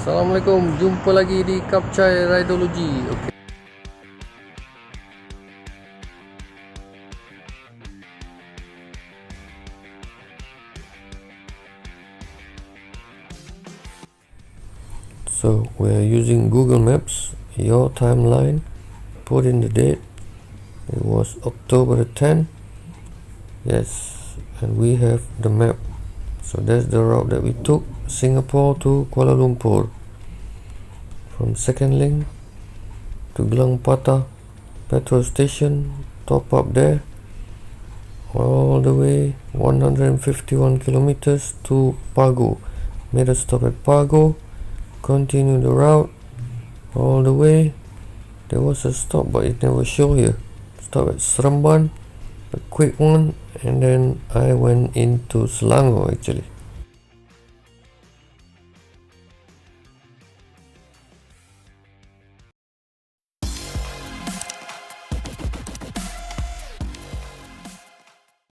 Assalamualaikum, jumpa lagi di Kapcai Ridology. Okay. So we're using Google Maps, your timeline, put in the date. It was October the 10th. Yes, and we have the map. So that's the route that we took, Singapore to Kuala Lumpur. From second link to Gelang Patah petrol station, top up there, all the way 151 kilometers to Pagoh. Made a stop at Pagoh, continue the route all the way. There was a stop but it never showed here. Stop at Seremban, a quick one, and then I went into Selangor actually.